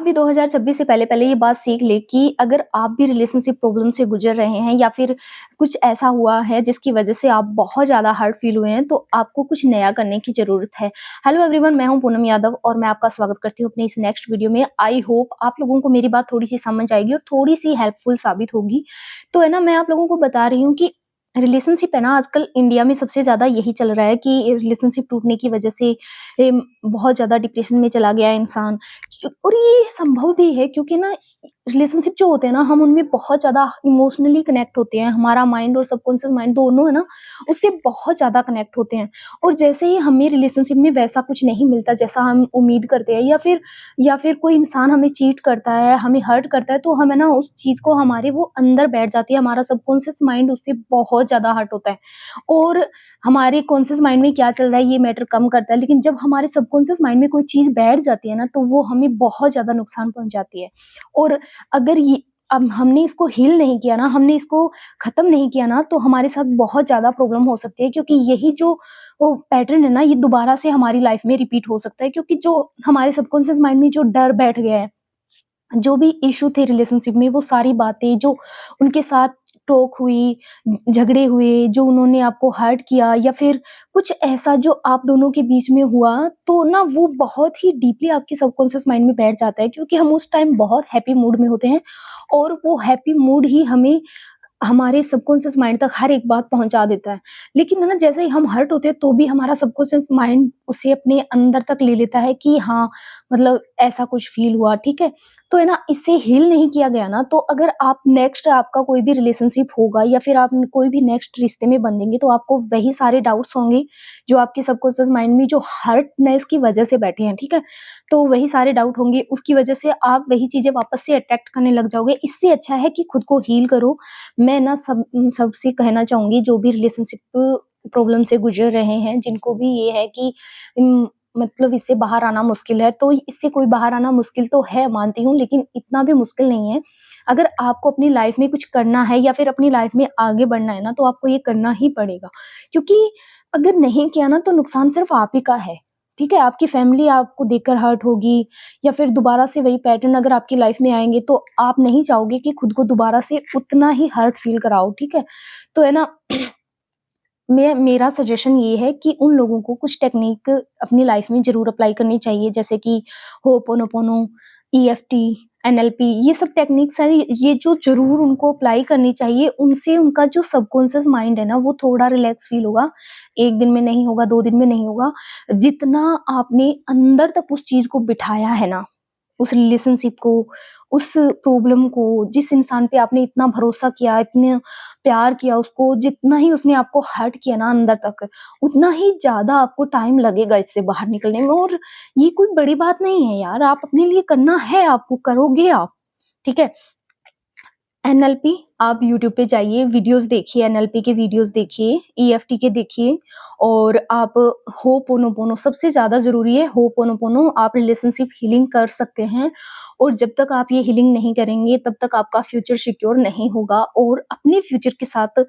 भी 2026 से पहले-पहले ये बात सीख लें कि अगर आप भी रिलेशनशिप प्रॉब्लम से गुज़र रहे हैं या फिर कुछ ऐसा हुआ है जिसकी वज़ह से आप बहुत ज़्यादा हर्ट फ़ील हुए हैं, तो आपको कुछ नया करने की ज़रूरत है। हेलो एवरीवन, मैं हूँ पूनम यादव और मैं आपका स्वागत करती हूँ अपने इस नेक्स्ट वीडियो में। आई होप आप लोगों को मेरी बात थोड़ी-सी समझ आएगी और थोड़ी-सी हेल्पफुल साबित होगी। तो है ना, मैं आप लोगों को बता रही हूँ कि रिलेशनशिप है ना, आजकल इंडिया में सबसे ज़्यादा यही चल रहा है कि रिलेशनशिप टूटने की वज़ह से बहुत ज़्यादा डिप्रेशन में चला गया है इंसान। और ये संभव भी है क्योंकि ना रिलेशनशिप जो होते हैं ना, हम उनमें बहुत ज़्यादा इमोशनली कनेक्ट होते हैं। हमारा माइंड और सबकॉन्शियस माइंड दोनों है ना, उससे बहुत ज़्यादा कनेक्ट होते हैं। और जैसे ही हमें रिलेशनशिप में वैसा कुछ नहीं मिलता जैसा हम उम्मीद करते हैं, या फिर कोई इंसान हमें चीट करता है, हमें हर्ट करता है, तो हमें ना उस चीज़ को हमारे वो अंदर बैठ जाती है। हमारा सबकॉन्शियस माइंड उससे बहुत ज़्यादा हर्ट होता है। और हमारे कॉन्शियस माइंड में क्या चल रहा है ये मैटर कम करता है, लेकिन जब हमारे सबकॉन्शियस माइंड में कोई चीज़ बैठ जाती है ना, तो वो हमें बहुत ज़्यादा नुकसान पहुँचाती है। और अगर ये अब हमने इसको हील नहीं किया ना, हमने इसको खत्म नहीं किया ना, तो हमारे साथ बहुत ज़्यादा प्रॉब्लम हो सकती है, क्योंकि यही जो वो पैटर्न है ना, ये दोबारा से हमारी लाइफ में रिपीट हो सकता है, क्योंकि जो हमारे सबकॉन्शियस माइंड में जो डर बैठ गया है, जो भी इश्यू थे रिलेशनशिप में, वो सारी बातें जो उनके साथ टॉक हुई, झगड़े हुए, जो उन्होंने आपको हर्ट किया या फिर कुछ ऐसा जो आप दोनों के बीच में हुआ, तो ना वो बहुत ही डीपली आपके सबकॉन्शियस माइंड में बैठ जाता है, क्योंकि हम उस टाइम बहुत हैप्पी मूड में होते हैं और वो हैप्पी मूड ही हमें हमारे सबकॉन्शियस माइंड तक हर एक बात पहुँचा देता है। लेकिन है ना, जैसे ही हम हर्ट होते हैं तो भी हमारा सबकॉन्शियस माइंड उसे अपने अंदर तक ले लेता है कि हाँ, मतलब ऐसा कुछ फ़ील हुआ, ठीक है? तो है ना, इसे हील नहीं किया गया ना, तो अगर आप नेक्स्ट आपका कोई भी रिलेशनशिप होगा या फिर आप कोई भी नेक्स्ट रिश्ते में बंधेंगे, तो आपको वही सारे डाउट्स होंगे जो आपके सबकॉन्शियस माइंड में जो हर्टनेस की वजह से बैठे हैं, ठीक है? तो वही सारे डाउट होंगे, उसकी वजह से आप वही चीज़ें वापस से अट्रैक्ट करने लग जाओगे। इससे अच्छा है कि खुद को हील करो। मैं ना सबसे कहना चाहूँगी जो भी रिलेशनशिप प्रॉब्लम से गुज़र रहे हैं, जिनको भी ये है कि मतलब इससे बाहर आना मुश्किल है, तो इससे कोई बाहर आना मुश्किल तो है मानती हूँ, लेकिन इतना भी मुश्किल नहीं है। अगर आपको अपनी लाइफ़ में कुछ करना है या फिर अपनी लाइफ़ में आगे बढ़ना है ना, तो आपको ये करना ही पड़ेगा। क्योंकि अगर नहीं किया ना, तो नुकसान सिर्फ़ आप ही का है, ठीक है? आपकी फैमिली आपको देखकर हर्ट होगी, या फिर दोबारा से वही पैटर्न अगर आपकी लाइफ़ में आएँगे, तो आप नहीं चाहोगे कि खुद को दोबारा से उतना ही हर्ट फ़ील कराओ, ठीक है? तो है ना, मेरा सजेशन ये है कि उन लोगों को कुछ टेक्नीक अपनी लाइफ में ज़रूर अप्लाई करनी चाहिए, जैसे कि होपोनोपोनो, ईएफटी, एनएलपी, ये सब टेक्निक्स हैं, ये जो ज़रूर उनको अप्लाई करनी चाहिए। उनसे उनका जो सबकॉन्शियस माइंड है ना, वो थोड़ा रिलैक्स फ़ील होगा। 1 दिन में नहीं होगा, 2 दिन में नहीं होगा। जितना आपने अंदर तक उस चीज़ को बिठाया है ना, उस रिलेशनशिप को, उस प्रॉब्लम को, जिस इंसान पे आपने इतना भरोसा किया, इतना प्यार किया उसको, जितना ही उसने आपको हर्ट किया ना अंदर तक, उतना ही ज़्यादा आपको टाइम लगेगा इससे बाहर निकलने में। और ये कोई बड़ी बात नहीं है यार, आप अपने लिए करना है, आपको करोगे आप, ठीक है? एनएलपी, आप यूट्यूब पे जाइए, वीडियोज़ देखिए, एनएलपी के वीडियोज़ देखिए, ईएफटी के देखिए, और आप होपोनोपोनो, सबसे ज़्यादा ज़रूरी है होपोनोपोनो, आप रिलेशनशिप हीलिंग कर सकते हैं। और जब तक आप ये हीलिंग नहीं करेंगे, तब तक आपका फ्यूचर सिक्योर नहीं होगा, और अपने फ्यूचर के साथ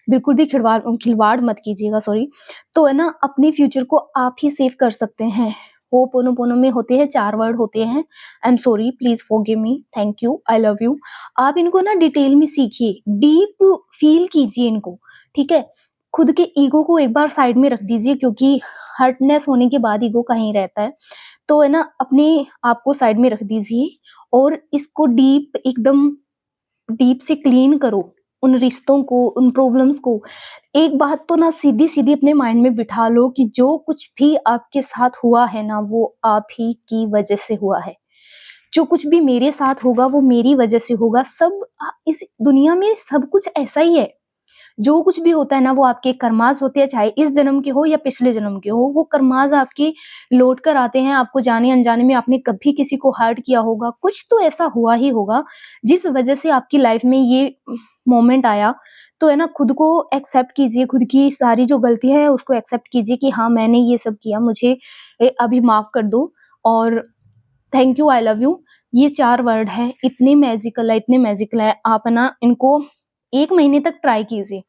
बिल्कुल भी खिलवाड़ मत कीजिएगा, सॉरी। तो है ना, अपने फ्यूचर को आप ही सेव कर सकते हैं। होपोनोपोनो में होते हैं 4 वर्ड होते हैं, I am sorry, please forgive me, thank you, I love you. आप इनको ना डिटेल में सीखिए, डीप फील कीजिए इनको, ठीक है? खुद के ईगो को एक बार साइड में रख दीजिए, क्योंकि हर्टनेस होने के बाद ईगो कहीं रहता है। तो है ना, अपने आप को साइड में रख दीजिए और इसको डीप, एकदम डीप से क्लीन करो, उन रिश्तों को, उन प्रॉब्लम्स को। एक बात तो ना सीधी-सीधी अपने माइंड में बिठा लो कि जो कुछ भी आपके साथ हुआ है ना, वो आप ही की वजह से हुआ है। जो कुछ भी मेरे साथ होगा वो मेरी वजह से होगा। सब इस दुनिया में सब कुछ ऐसा ही है। जो कुछ भी होता है ना, वो आपके कर्माज़ होते हैं, चाहे इस जन्म के हो या पिछले जन्म के हो, वो कर्माज़ आपके लौट कर आते हैं। आपको जाने-अनजाने में आपने कभी किसी को हर्ट किया होगा, कुछ तो ऐसा हुआ ही होगा, जिस वजह से आपकी लाइफ में ये मोमेंट आया। तो है ना, खुद को एक्सेप्ट कीजिए, खुद की सारी जो गलतियाँ हैं उसको एक्सेप्ट कीजिए कि हाँ, मैंने ये सब किया, मुझे अभी माफ़ कर दो, और thank you, I love you. ये 4 वर्ड है, इतने मैजिकल है, इतने मैजिकल है। आप ना इनको 1 महीने तक ट्राई कीजिए।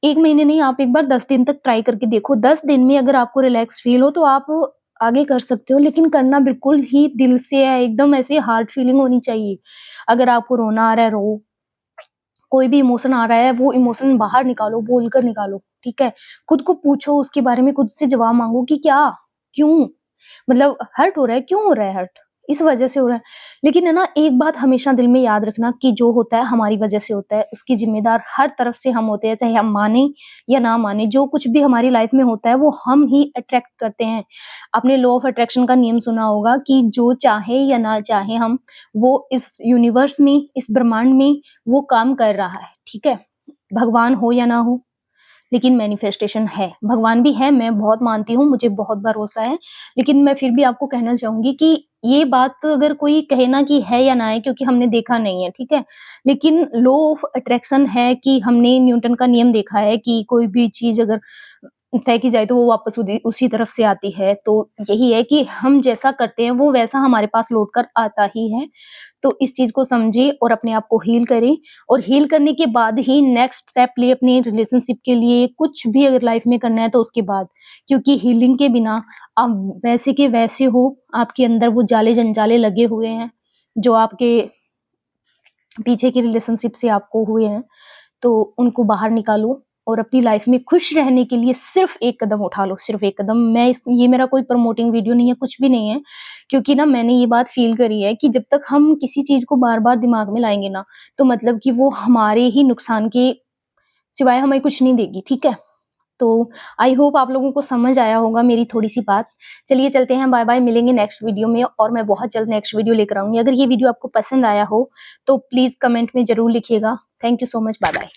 1 महीने नहीं, आप एक बार 10 दिन तक ट्राई करके देखो। 10 दिन में अगर आपको रिलैक्स फ़ील हो, तो आप आगे कर सकते हो, लेकिन करना बिल्कुल ही दिल से है, एकदम ऐसे हार्ट फीलिंग होनी चाहिए। अगर आपको रोना आ रहा है, रो। कोई भी इमोशन आ रहा है, वो इमोशन बाहर निकालो, बोलकर निकालो, ठीक है? खुद को पूछो उसके बारे में, खुद से जवाब माँगो कि क्या? क्यों? मतलब हर्ट हो रहा है, क्यों हो रहा है हर्ट? इस वजह से हो रहा है। लेकिन है ना, एक बात हमेशा दिल में याद रखना कि जो होता है हमारी वजह से होता है, उसकी ज़िम्मेदार हर तरफ से हम होते हैं, चाहे हम माने या ना माने। जो कुछ भी हमारी लाइफ में होता है, वो हम ही अट्रैक्ट करते हैं। आपने लॉ ऑफ अट्रैक्शन का नियम सुना होगा कि जो चाहे या ना चाहे हम, वो इस यूनिवर्स में, इस ब्रह्मांड में वो काम कर रहा है, ठीक है? भगवान हो या ना हो, लेकिन मैनिफेस्टेशन है। भगवान भी है, मैं बहुत मानती हूँ, मुझे बहुत भरोसा है। लेकिन मैं फिर भी आपको कहना चाहूँगी कि ये बात अगर कोई कहे ना कि है या ना है, क्योंकि हमने देखा नहीं है, ठीक है? लेकिन लॉ ऑफ अट्रैक्शन है कि हमने न्यूटन का नियम देखा है कि कोई भी चीज़ अगर फेंकी जाए तो वो वापस उदी उसी तरफ से आती है। तो यही है कि हम जैसा करते हैं वो वैसा हमारे पास लौट कर आता ही है। तो इस चीज़ को समझिए और अपने आप को हील करें, और हील करने के बाद ही नेक्स्ट स्टेप लिए अपनी रिलेशनशिप के लिए। कुछ भी अगर लाइफ में करना है तो उसके बाद, क्योंकि हीलिंग के बिना आप वैसे के वैसे हो, आपके अंदर वो जाले-जंजाले लगे हुए हैं, जो आपके पीछे की रिलेशनशिप से आपको हुए हैं, तो उनको बाहर निकालो और अपनी लाइफ में खुश रहने के लिए सिर्फ एक कदम उठा लो, सिर्फ एक कदम। ये मेरा कोई प्रमोटिंग वीडियो नहीं है, कुछ भी नहीं है, क्योंकि ना मैंने ये बात फील करी है कि जब तक हम किसी चीज़ को बार-बार दिमाग में लाएँगे ना, तो मतलब कि वो हमारे ही नुकसान के सिवाय हमें कुछ नहीं देगी, ठीक है? तो आई होप आप लोगों को समझ आया होगा मेरी थोड़ी-सी बात। चलिए चलते हैं, बाय-बाय, मिलेंगे नेक्स्ट वीडियो में, और मैं बहुत जल्द नेक्स्ट वीडियो लेकर आऊँगी। अगर ये वीडियो आपको पसंद आया हो, तो प्लीज़ कमेंट में ज़रूर लिखिएगा। Thank you so much, bye-bye.